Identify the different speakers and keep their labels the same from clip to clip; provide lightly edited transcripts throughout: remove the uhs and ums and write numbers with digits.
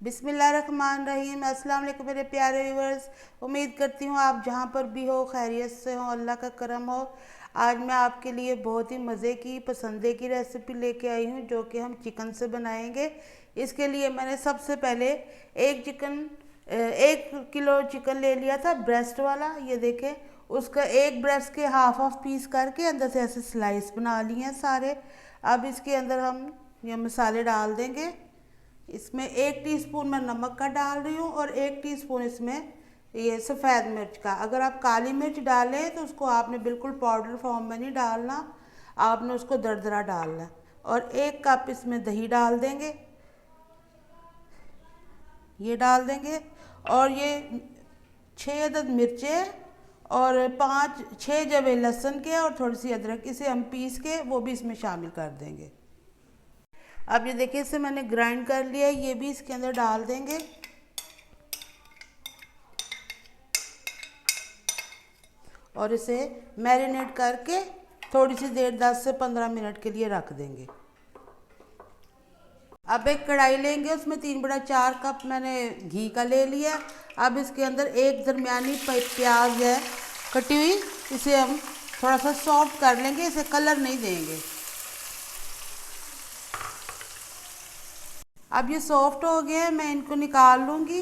Speaker 1: बिस्मिल्लाहिर्रहमानिर्रहीम। अस्सलाम वालेकुम मेरे प्यारे व्यूवर्स। उम्मीद करती हूँ आप जहाँ पर भी हो खैरियत से हो, अल्लाह का करम हो। आज मैं आपके लिए बहुत ही मज़े की पसंदे की रेसिपी लेके आई हूँ जो कि हम चिकन से बनाएंगे। इसके लिए मैंने सबसे पहले एक किलो चिकन ले लिया था, ब्रेस्ट वाला। ये देखें, उसका एक ब्रेस्ट के हाफ पीस करके अंदर से ऐसे स्लाइस बना लिए हैं सारे। अब इसके अंदर हम ये मसाले डाल देंगे। इसमें 1 टीस्पून मैं नमक का डाल रही हूँ और 1 टीस्पून इसमें ये सफ़ेद मिर्च का। अगर आप काली मिर्च डालें तो उसको आपने बिल्कुल पाउडर फॉर्म में नहीं डालना, आपने उसको दरदरा डालना है। और 1 कप इसमें दही डाल देंगे, ये डाल देंगे। और ये 6 अदद मिर्चें और 5-6 जवे लहसुन के और थोड़ी सी अदरक, इसे हम पीस के वो भी इसमें शामिल कर देंगे। अब ये देखिए, इसे मैंने ग्राइंड कर लिया है, ये भी इसके अंदर डाल देंगे। और इसे मैरिनेट करके थोड़ी सी देर 10 से 15 मिनट के लिए रख देंगे। अब एक कढ़ाई लेंगे, उसमें 3/4 कप मैंने घी का ले लिया। अब इसके अंदर एक दरमियानी प्याज है कटी हुई, इसे हम थोड़ा सा सॉफ्ट कर लेंगे, इसे कलर नहीं देंगे। अब ये सॉफ्ट हो गया है, मैं इनको निकाल लूँगी।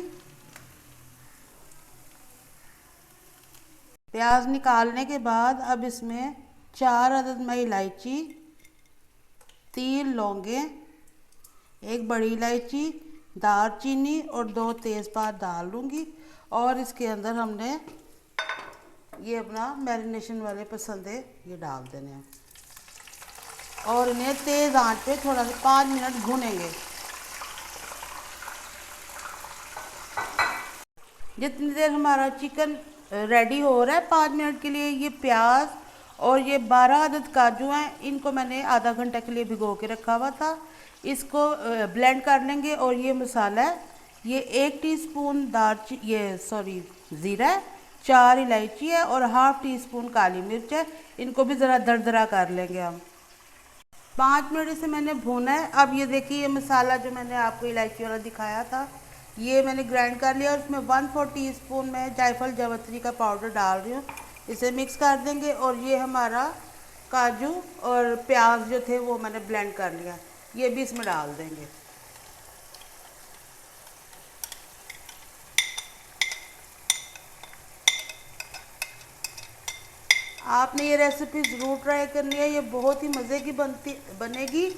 Speaker 1: प्याज निकालने के बाद अब इसमें 4 अदद मैं इलायची, 3 लौंगे, 1 बड़ी इलायची, दालचीनी और 2 तेज़पात डाल लूँगी। और इसके अंदर हमने ये अपना मैरिनेशन वाले पसंदे ये डाल देने हैं और इन्हें तेज़ आंच पे थोड़ा सा 5 मिनट भूनेंगे। जितनी देर हमारा चिकन रेडी हो रहा है 5 मिनट के लिए, ये प्याज और ये 12 अदद काजू हैं, इनको मैंने आधा घंटा के लिए भिगो के रखा हुआ था। इसको ब्लेंड कर लेंगे। और ये मसाला है, ये 1 टीस्पून ज़ीरा है, 4 इलायची है और ½ टीस्पून काली मिर्च है। इनको भी ज़रा दरदरा कर लेंगे हम। 5 मिनट इसे मैंने भूना है। अब ये देखिए, ये मसाला जो मैंने आपको इलायची वाला दिखाया था ये मैंने ग्राइंड कर लिया और इसमें 1/4 टीस्पून मैं जायफल जावित्री का पाउडर डाल रही हूँ। इसे मिक्स कर देंगे। और ये हमारा काजू और प्याज जो थे वो मैंने ब्लेंड कर लिया, ये भी इसमें डाल देंगे। आपने ये रेसिपी ज़रूर ट्राई करनी है, ये बहुत ही मज़े की बनेगी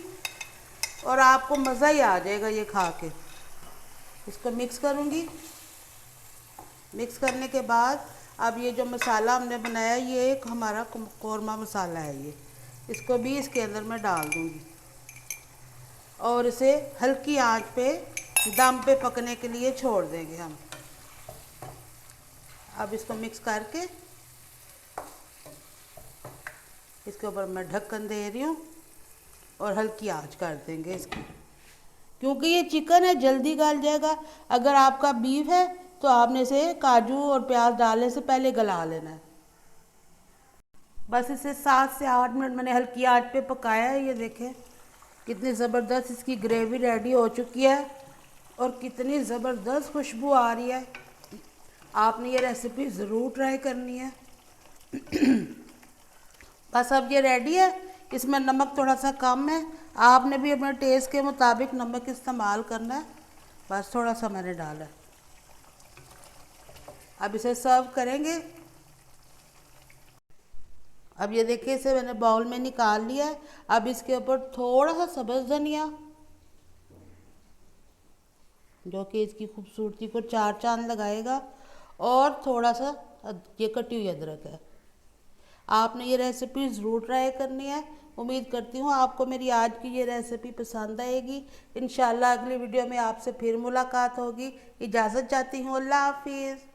Speaker 1: और आपको मज़ा ही आ जाएगा ये खा के। इसको मिक्स करूँगी। मिक्स करने के बाद अब ये जो मसाला हमने बनाया, ये एक हमारा कौरमा मसाला है, ये इसको भी इसके अंदर मैं डाल दूँगी और इसे हल्की आंच पे दम पे पकने के लिए छोड़ देंगे हम। अब इसको मिक्स करके इसके ऊपर मैं ढक्कन दे रही हूँ और हल्की आंच कर देंगे इसकी, क्योंकि ये चिकन है जल्दी गल जाएगा। अगर आपका बीफ है तो आपने इसे काजू और प्याज डालने से पहले गला लेना है। बस इसे 7 से 8 मिनट मैंने हल्की आंच पे पकाया है। ये देखें कितनी ज़बरदस्त इसकी ग्रेवी रेडी हो चुकी है और कितनी ज़बरदस्त खुशबू आ रही है। आपने ये रेसिपी ज़रूर ट्राई करनी है। बस अब ये रेडी है। इसमें नमक थोड़ा सा कम है, आपने भी अपने टेस्ट के मुताबिक नमक इस्तेमाल करना है। बस थोड़ा सा मैंने डाला है। अब इसे सर्व करेंगे। अब ये देखिए, इसे मैंने बाउल में निकाल लिया है। अब इसके ऊपर थोड़ा सा सब्ज़ धनिया, जो कि इसकी खूबसूरती को 4 चांद लगाएगा, और थोड़ा सा ये कटी हुई अदरक है। आपने ये रेसिपी ज़रूर ट्राई करनी है। उम्मीद करती हूँ आपको मेरी आज की ये रेसिपी पसंद आएगी। इंशाल्लाह अगली वीडियो में आपसे फिर मुलाकात होगी। इजाज़त चाहती हूँ। अल्लाह हाफिज़।